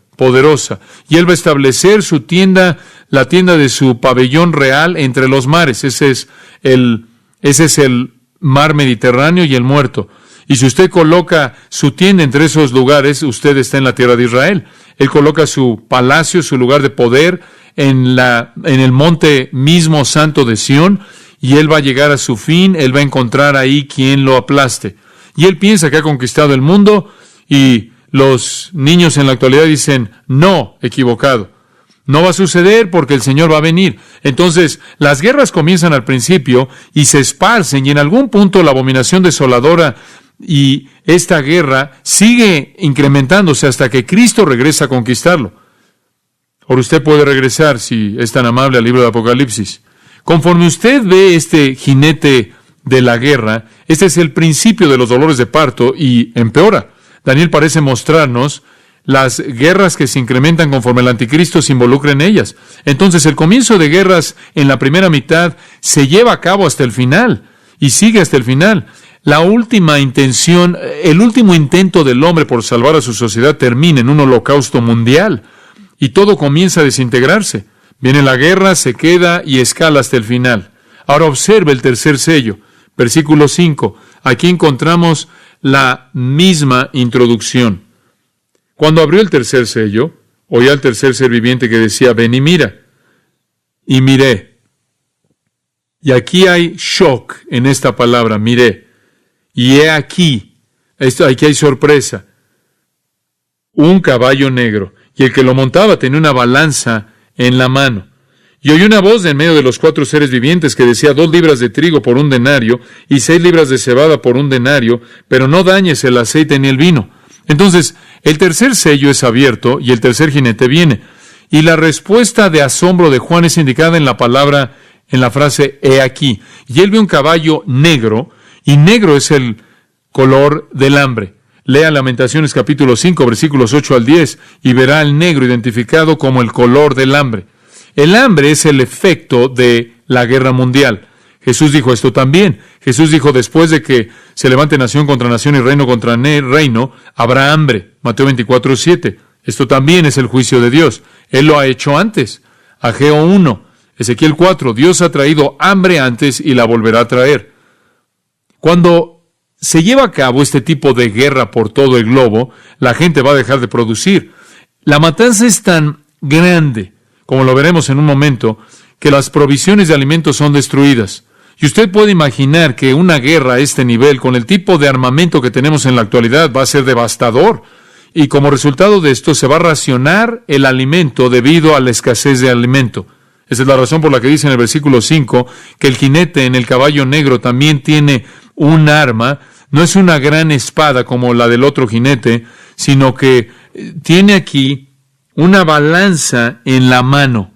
y él va a establecer su tienda, la tienda de su pabellón real entre los mares. Ese es el mar Mediterráneo y el Muerto. Y si usted coloca su tienda entre esos lugares, usted está en la tierra de Israel. Él coloca su palacio, su lugar de poder, en el monte mismo santo de Sión, y él va a llegar a su fin, él va a encontrar ahí quien lo aplaste. Y él piensa que ha conquistado el mundo, y los niños en la actualidad dicen, no, equivocado. No va a suceder porque el Señor va a venir. Entonces, las guerras comienzan al principio y se esparcen, y en algún punto la abominación desoladora y esta guerra sigue incrementándose hasta que Cristo regresa a conquistarlo. Ahora usted puede regresar, si es tan amable, al libro de Apocalipsis. Conforme usted ve este jinete de la guerra, este es el principio de los dolores de parto y empeora. Daniel parece mostrarnos las guerras que se incrementan conforme el anticristo se involucra en ellas. Entonces, el comienzo de guerras en la primera mitad se lleva a cabo hasta el final y sigue hasta el final. La última intención, el último intento del hombre por salvar a su sociedad termina en un holocausto mundial y todo comienza a desintegrarse. Viene la guerra, se queda y escala hasta el final. Ahora observe el tercer sello, versículo 5. Aquí encontramos la misma introducción. Cuando abrió el tercer sello, oí al tercer ser viviente que decía, ven y mira. Y miré. Y aquí hay shock en esta palabra, miré. Y he aquí hay sorpresa. Un caballo negro, y el que lo montaba tenía una balanza en la mano. Y oí una voz de en medio de los 4 seres vivientes que decía, 2 libras de trigo por 1 denario, y 6 libras de cebada por 1 denario, pero no dañes el aceite ni el vino. Entonces, el tercer sello es abierto, y el tercer jinete viene. Y la respuesta de asombro de Juan es indicada en la palabra, en la frase, he aquí. Y él ve un caballo negro, y negro es el color del hambre. Lea Lamentaciones capítulo 5, versículos 8 al 10, y verá el negro identificado como el color del hambre. El hambre es el efecto de la guerra mundial. Jesús dijo esto también. Jesús dijo, después de que se levante nación contra nación y reino contra reino, habrá hambre. Mateo 24, 7. Esto también es el juicio de Dios. Él lo ha hecho antes. Ageo 1, Ezequiel 4. Dios ha traído hambre antes y la volverá a traer. Cuando se lleva a cabo este tipo de guerra por todo el globo, la gente va a dejar de producir. La matanza es tan grande, como lo veremos en un momento, que las provisiones de alimentos son destruidas. Y usted puede imaginar que una guerra a este nivel, con el tipo de armamento que tenemos en la actualidad, va a ser devastador. Y como resultado de esto, se va a racionar el alimento debido a la escasez de alimento. Esa es la razón por la que dice en el versículo 5 que el jinete en el caballo negro también tiene un arma. No es una gran espada como la del otro jinete, sino que tiene aquí una balanza en la mano.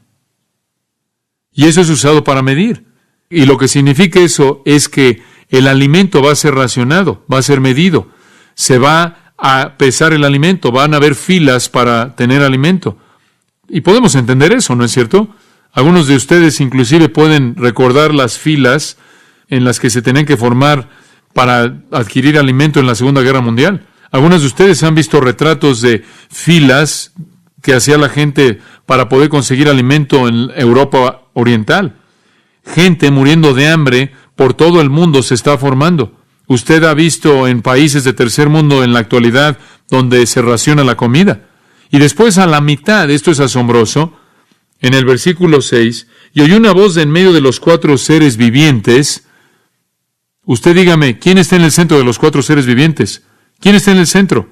Y eso es usado para medir. Y lo que significa eso es que el alimento va a ser racionado, va a ser medido. Se va a pesar el alimento, van a haber filas para tener alimento. Y podemos entender eso, ¿no es cierto? Algunos de ustedes inclusive pueden recordar las filas en las que se tenían que formar para adquirir alimento en la Segunda Guerra Mundial. Algunos de ustedes han visto retratos de filas que hacía la gente para poder conseguir alimento en Europa Oriental. Gente muriendo de hambre por todo el mundo se está formando. Usted ha visto en países de tercer mundo en la actualidad donde se raciona la comida. Y después a la mitad, esto es asombroso, en el versículo 6, y oí una voz de en medio de los 4 seres vivientes. Usted dígame, ¿quién está en el centro de los 4 seres vivientes? ¿Quién está en el centro?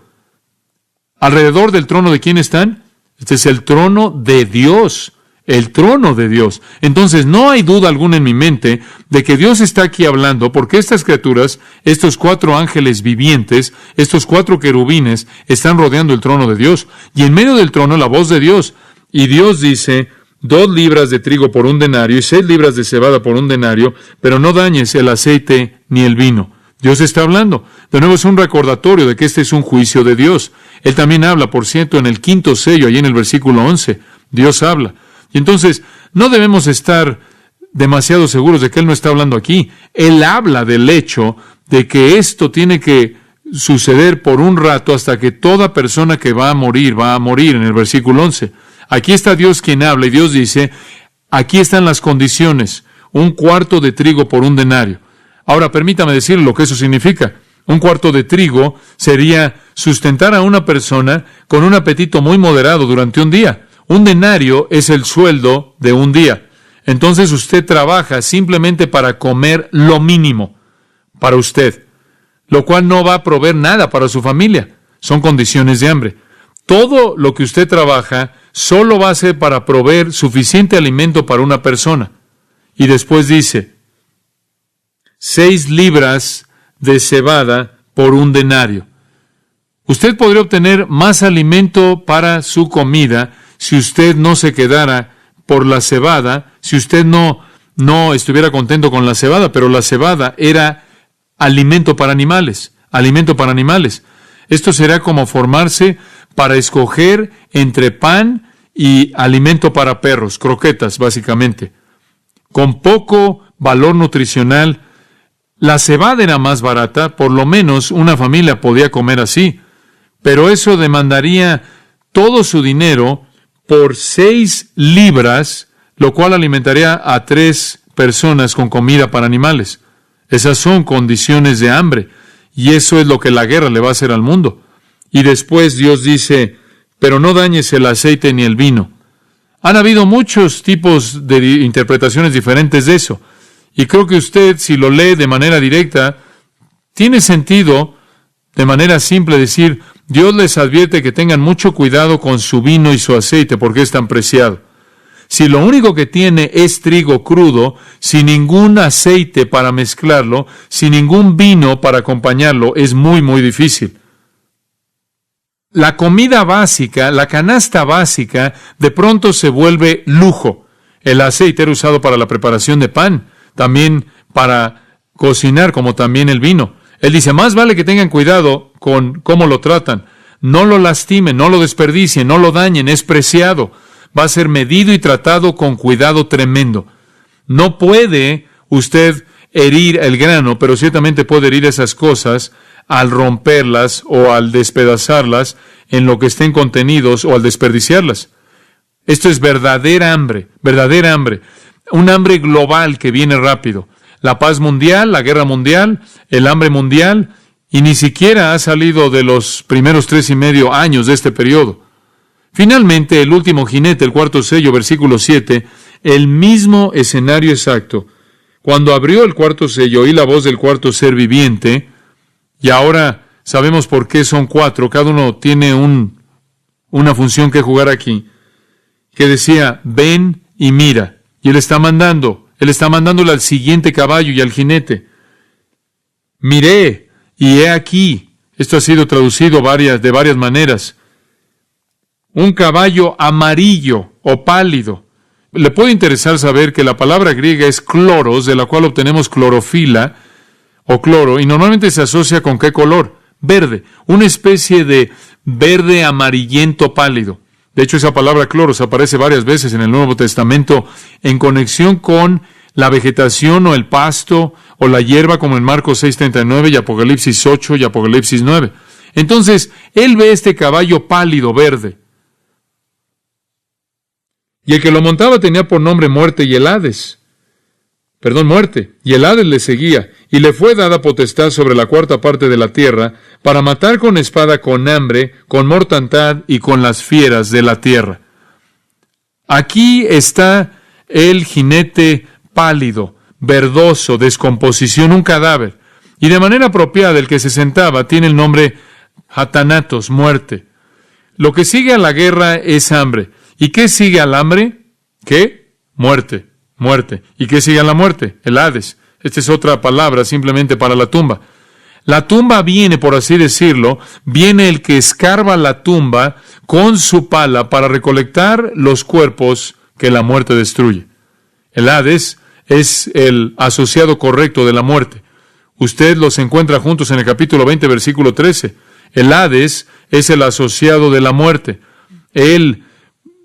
¿Alrededor del trono de quién están? Este es el trono de Dios. El trono de Dios. Entonces, no hay duda alguna en mi mente de que Dios está aquí hablando, porque estas criaturas, estos 4 ángeles vivientes, estos 4 querubines, están rodeando el trono de Dios. Y en medio del trono, la voz de Dios. Y Dios dice, 2 libras de trigo por 1 denario y 6 libras de cebada por 1 denario, pero no dañes el aceite ni el vino. Dios está hablando. De nuevo es un recordatorio de que este es un juicio de Dios. Él también habla, por cierto, en el 5º sello, allí en el versículo 11. Dios habla. Y entonces, no debemos estar demasiado seguros de que Él no está hablando aquí. Él habla del hecho de que esto tiene que suceder por un rato hasta que toda persona que va a morir en el versículo 11. Aquí está Dios quien habla y Dios dice, aquí están las condiciones, 1/4 de trigo por 1 denario. Ahora, permítame decirle lo que eso significa. 1/4 de trigo sería sustentar a una persona con un apetito muy moderado durante un día. 1 denario es el sueldo de un día. Entonces usted trabaja simplemente para comer lo mínimo para usted, lo cual no va a proveer nada para su familia. Son condiciones de hambre. Todo lo que usted trabaja solo va a ser para proveer suficiente alimento para una persona. Y después dice, 6 libras de cebada por 1 denario. Usted podría obtener más alimento para su comida si usted no se quedara por la cebada, si usted no estuviera contento con la cebada, pero la cebada era alimento para animales, alimento para animales. Esto será como formarse para escoger entre pan y alimento para perros, croquetas básicamente, con poco valor nutricional. La cebada era más barata, por lo menos una familia podía comer así, pero eso demandaría todo su dinero por 6 libras, lo cual alimentaría a 3 personas con comida para animales. Esas son condiciones de hambre, y eso es lo que la guerra le va a hacer al mundo. Y después Dios dice, pero no dañes el aceite ni el vino. Han habido muchos tipos de interpretaciones diferentes de eso, y creo que usted, si lo lee de manera directa, tiene sentido, de manera simple, decir, Dios les advierte que tengan mucho cuidado con su vino y su aceite, porque es tan preciado. Si lo único que tiene es trigo crudo, sin ningún aceite para mezclarlo, sin ningún vino para acompañarlo, es muy, muy difícil. La comida básica, la canasta básica, de pronto se vuelve lujo. El aceite era usado para la preparación de pan, también para cocinar, como también el vino. Él dice, más vale que tengan cuidado con cómo lo tratan. No lo lastimen, no lo desperdicien, no lo dañen, es preciado. Va a ser medido y tratado con cuidado tremendo. No puede usted herir el grano, pero ciertamente puede herir esas cosas al romperlas o al despedazarlas en lo que estén contenidos o al desperdiciarlas. Esto es verdadera hambre, un hambre global que viene rápido. La paz mundial, la guerra mundial, el hambre mundial, y ni siquiera ha salido de los primeros 3.5 años de este periodo. Finalmente, el último jinete, el 4º sello, versículo 7, el mismo escenario exacto. Cuando abrió el 4º sello, oí la voz del 4º ser viviente, y ahora sabemos por qué son 4, cada uno tiene una función que jugar aquí, que decía, ven y mira, y él está mandándole al siguiente caballo y al jinete. Miré, y he aquí, esto ha sido traducido de varias maneras, un caballo amarillo o pálido. Le puede interesar saber que la palabra griega es cloros, de la cual obtenemos clorofila o cloro, y normalmente se asocia con ¿qué color? Verde, una especie de verde amarillento pálido. De hecho, esa palabra cloros aparece varias veces en el Nuevo Testamento en conexión con la vegetación o el pasto o la hierba, como en Marcos 6:39 y Apocalipsis 8 y Apocalipsis 9. Entonces, él ve este caballo pálido verde. Y el que lo montaba tenía por nombre Muerte, y el Hades le seguía, y le fue dada potestad sobre la 4ª parte de la tierra, para matar con espada, con hambre, con mortandad y con las fieras de la tierra. Aquí está el jinete pálido, verdoso, descomposición, un cadáver. Y de manera apropiada, el que se sentaba tiene el nombre Hatanatos, muerte. Lo que sigue a la guerra es hambre. ¿Y qué sigue al hambre? ¿Qué? Muerte. ¿Y qué sigue a la muerte? El Hades. Esta es otra palabra simplemente para la tumba. La tumba viene, por así decirlo, viene el que escarba la tumba con su pala para recolectar los cuerpos que la muerte destruye. El Hades es el asociado correcto de la muerte. Usted los encuentra juntos en el capítulo 20, versículo 13. El Hades es el asociado de la muerte. Él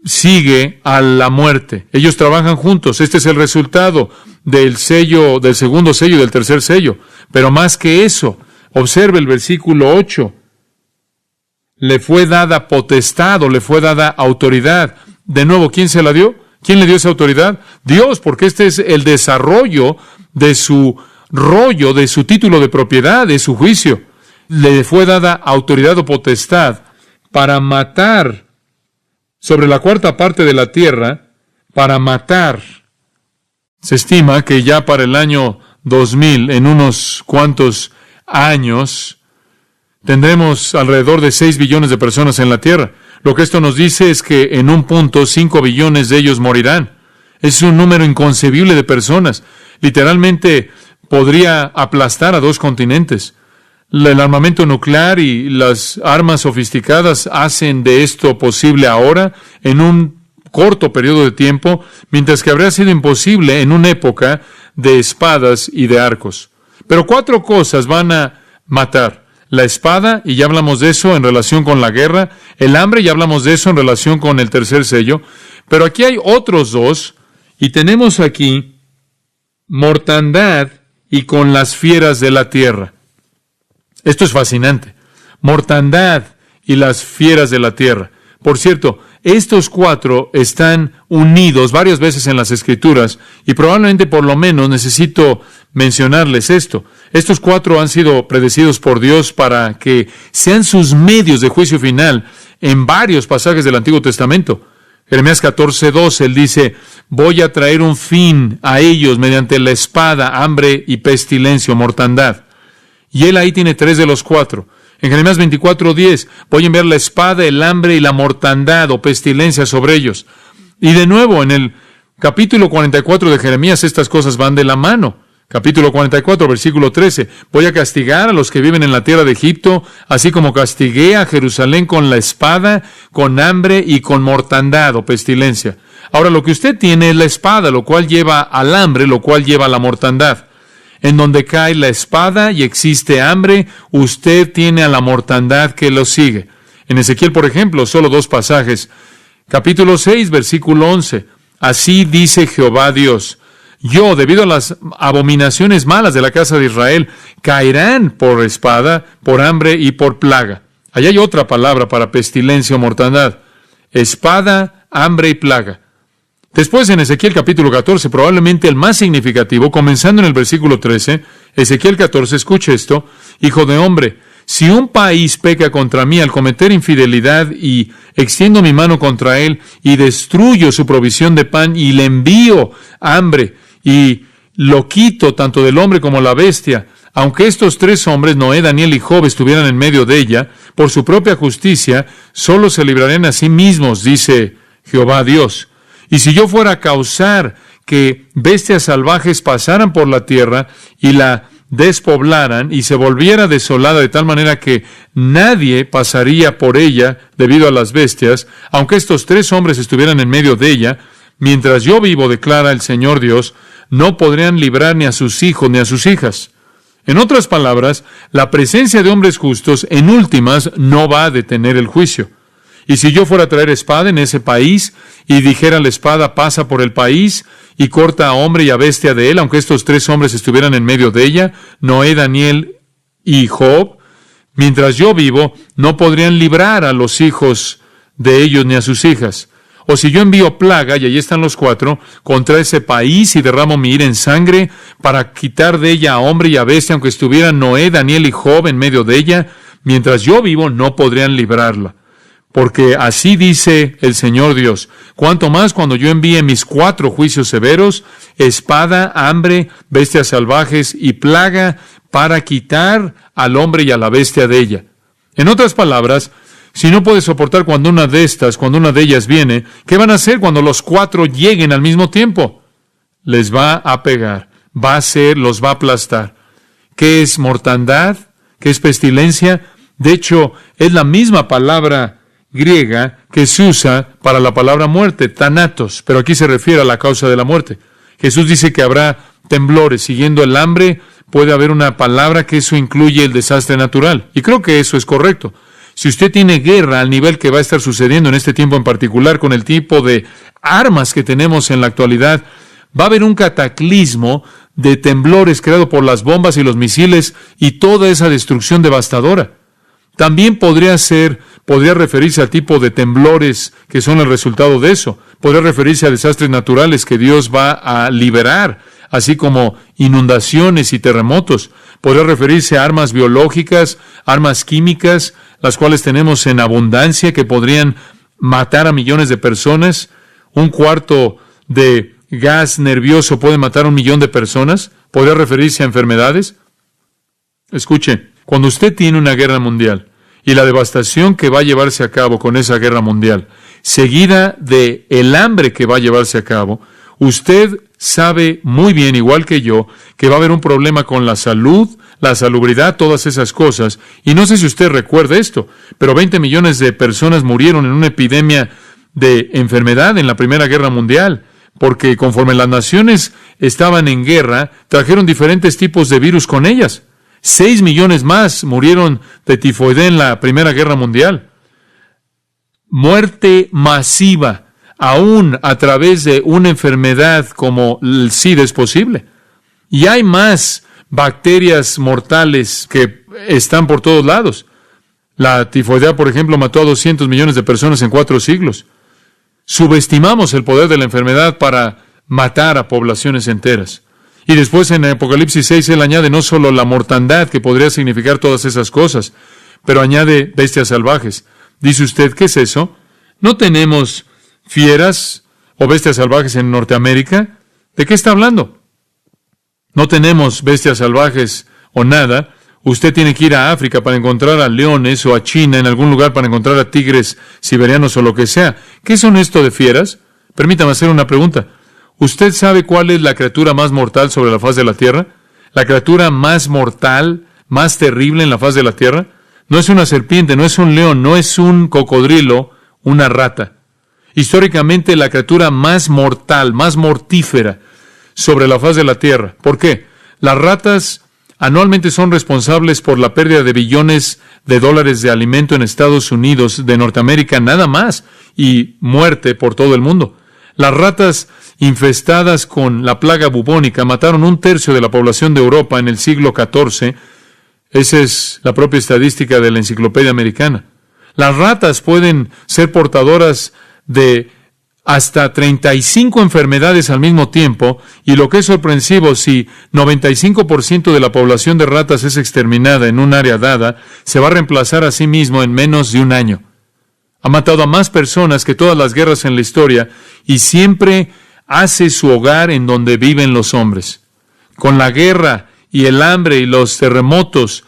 sigue a la muerte. Ellos trabajan juntos. Este es el resultado del sello, del segundo sello y del tercer sello. Pero más que eso, observe el versículo 8. Le fue dada potestad o le fue dada autoridad. De nuevo, ¿quién se la dio? ¿Quién le dio esa autoridad? Dios, porque este es el desarrollo de su rollo, de su título de propiedad, de su juicio. Le fue dada autoridad o potestad para matar sobre la cuarta parte de la tierra, para matar. Se estima que ya para el año 2000, en unos cuantos años, tendremos alrededor de 6 billones de personas en la tierra. Lo que esto nos dice es que en un punto 5 billones de ellos morirán. Es un número inconcebible de personas. Literalmente podría aplastar a 2 continentes. El armamento nuclear y las armas sofisticadas hacen de esto posible ahora, en un corto periodo de tiempo, mientras que habría sido imposible en una época de espadas y de arcos. Pero 4 cosas van a matar. La espada, y ya hablamos de eso en relación con la guerra. El hambre, ya hablamos de eso en relación con el tercer sello. Pero aquí hay otros 2, y tenemos aquí mortandad y con las fieras de la tierra. Esto es fascinante. Mortandad y las fieras de la tierra. Por cierto, estos 4 están unidos varias veces en las Escrituras y probablemente por lo menos necesito mencionarles esto. Estos 4 han sido predecidos por Dios para que sean sus medios de juicio final en varios pasajes del Antiguo Testamento. Jeremías 14:2, él dice, voy a traer un fin a ellos mediante la espada, hambre y pestilencia o mortandad. Y él ahí tiene 3 de los 4. En Jeremías 24:10, voy a enviar la espada, el hambre y la mortandad o pestilencia sobre ellos. Y de nuevo, en el capítulo 44 de Jeremías, estas cosas van de la mano. Capítulo 44, versículo 13, voy a castigar a los que viven en la tierra de Egipto, así como castigué a Jerusalén con la espada, con hambre y con mortandad o pestilencia. Ahora, lo que usted tiene es la espada, lo cual lleva al hambre, lo cual lleva a la mortandad. En donde cae la espada y existe hambre, usted tiene a la mortandad que lo sigue. En Ezequiel, por ejemplo, solo 2 pasajes. Capítulo 6, versículo 11. Así dice Jehová Dios. Yo, debido a las abominaciones malas de la casa de Israel, caerán por espada, por hambre y por plaga. Allá hay otra palabra para pestilencia o mortandad. Espada, hambre y plaga. Después en Ezequiel capítulo 14, probablemente el más significativo, comenzando en el versículo 13, Ezequiel 14, escuche esto, hijo de hombre, si un país peca contra mí al cometer infidelidad y extiendo mi mano contra él y destruyo su provisión de pan y le envío hambre y lo quito tanto del hombre como la bestia, aunque estos 3 hombres, Noé, Daniel y Job, estuvieran en medio de ella, por su propia justicia, solo se librarán a sí mismos, dice Jehová Dios. Y si yo fuera a causar que bestias salvajes pasaran por la tierra y la despoblaran y se volviera desolada de tal manera que nadie pasaría por ella debido a las bestias, aunque estos 3 hombres estuvieran en medio de ella, mientras yo vivo, declara el Señor Dios, no podrían librar ni a sus hijos ni a sus hijas. En otras palabras, la presencia de hombres justos, en últimas, no va a detener el juicio. Y si yo fuera a traer espada en ese país, y dijera la espada pasa por el país, y corta a hombre y a bestia de él, aunque estos 3 hombres estuvieran en medio de ella, Noé, Daniel y Job, mientras yo vivo, no podrían librar a los hijos de ellos ni a sus hijas. O si yo envío plaga, y allí están los 4, contra ese país y derramo mi ira en sangre, para quitar de ella a hombre y a bestia, aunque estuvieran Noé, Daniel y Job en medio de ella, mientras yo vivo, no podrían librarla. Porque así dice el Señor Dios, cuanto más cuando yo envíe mis 4 juicios severos, espada, hambre, bestias salvajes y plaga, para quitar al hombre y a la bestia de ella. En otras palabras, si no puedes soportar cuando una de ellas viene, ¿qué van a hacer cuando los 4 lleguen al mismo tiempo? Les va a pegar, los va a aplastar. ¿Qué es mortandad? ¿Qué es pestilencia? De hecho, es la misma palabra griega que se usa para la palabra muerte, thanatos, pero aquí se refiere a la causa de la muerte. Jesús dice que habrá temblores. Siguiendo el hambre, puede haber una palabra que eso incluye el desastre natural. Y creo que eso es correcto. Si usted tiene guerra al nivel que va a estar sucediendo en este tiempo en particular, con el tipo de armas que tenemos en la actualidad, va a haber un cataclismo de temblores creado por las bombas y los misiles y toda esa destrucción devastadora. También podría referirse al tipo de temblores que son el resultado de eso. Podría referirse a desastres naturales que Dios va a liberar, así como inundaciones y terremotos. Podría referirse a armas biológicas, armas químicas, las cuales tenemos en abundancia, que podrían matar a millones de personas. Un cuarto de gas nervioso puede matar a 1 millón de personas. Podría referirse a enfermedades. Escuche, cuando usted tiene una guerra mundial y la devastación que va a llevarse a cabo con esa guerra mundial, seguida de el hambre que va a llevarse a cabo, usted sabe muy bien, igual que yo, que va a haber un problema con la salud, la salubridad, todas esas cosas. Y no sé si usted recuerda esto, pero 20 millones de personas murieron en una epidemia de enfermedad en la Primera Guerra Mundial, porque conforme las naciones estaban en guerra, trajeron diferentes tipos de virus con ellas. 6 millones más murieron de tifoidea en la Primera Guerra Mundial. Muerte masiva, aún a través de una enfermedad como el SIDA es posible. Y hay más bacterias mortales que están por todos lados. La tifoidea, por ejemplo, mató a 200 millones de personas en 4 siglos. Subestimamos el poder de la enfermedad para matar a poblaciones enteras. Y después en Apocalipsis 6 él añade no solo la mortandad, que podría significar todas esas cosas, pero añade bestias salvajes. Dice usted, ¿qué es eso? ¿No tenemos fieras o bestias salvajes en Norteamérica? ¿De qué está hablando? No tenemos bestias salvajes o nada. Usted tiene que ir a África para encontrar a leones, o a China en algún lugar para encontrar a tigres siberianos o lo que sea. ¿Qué son esto de fieras? Permítame hacer una pregunta. ¿Usted sabe cuál es la criatura más mortal sobre la faz de la tierra? ¿La criatura más mortal, más terrible en la faz de la tierra? No es una serpiente, no es un león, no es un cocodrilo, una rata. Históricamente la criatura más mortal, más mortífera sobre la faz de la tierra. ¿Por qué? Las ratas anualmente son responsables por la pérdida de billones de dólares de alimento en Estados Unidos, de Norteamérica, nada más, y muerte por todo el mundo. Las ratas infestadas con la plaga bubónica mataron 1/3 de la población de Europa en el siglo XIV. Esa es la propia estadística de la Enciclopedia Americana. Las ratas pueden ser portadoras de hasta 35 enfermedades al mismo tiempo, y lo que es sorpresivo, si 95% de la población de ratas es exterminada en un área dada, se va a reemplazar a sí mismo en menos de un año. Ha matado a más personas que todas las guerras en la historia, y siempre hace su hogar en donde viven los hombres. Con la guerra y el hambre y los terremotos,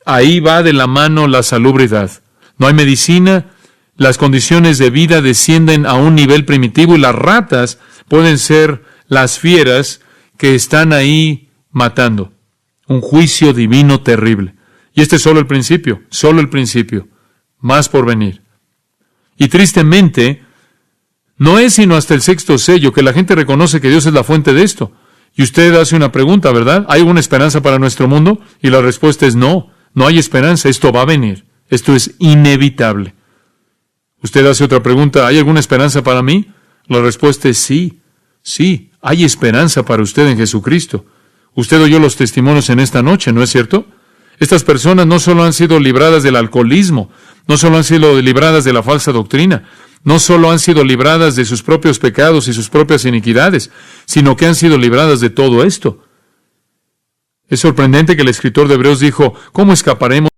ahí va de la mano la salubridad. No hay medicina, las condiciones de vida descienden a un nivel primitivo, y las ratas pueden ser las fieras que están ahí matando. Un juicio divino terrible. Y este es solo el principio, más por venir. Y tristemente, no es sino hasta el 6º sello que la gente reconoce que Dios es la fuente de esto. Y usted hace una pregunta, ¿verdad? ¿Hay alguna esperanza para nuestro mundo? Y la respuesta es no, no hay esperanza, esto va a venir, esto es inevitable. Usted hace otra pregunta, ¿hay alguna esperanza para mí? La respuesta es sí, hay esperanza para usted en Jesucristo. Usted oyó los testimonios en esta noche, ¿no es cierto? Estas personas no solo han sido libradas del alcoholismo, no solo han sido libradas de la falsa doctrina, no solo han sido libradas de sus propios pecados y sus propias iniquidades, sino que han sido libradas de todo esto. Es sorprendente que el escritor de Hebreos dijo, ¿cómo escaparemos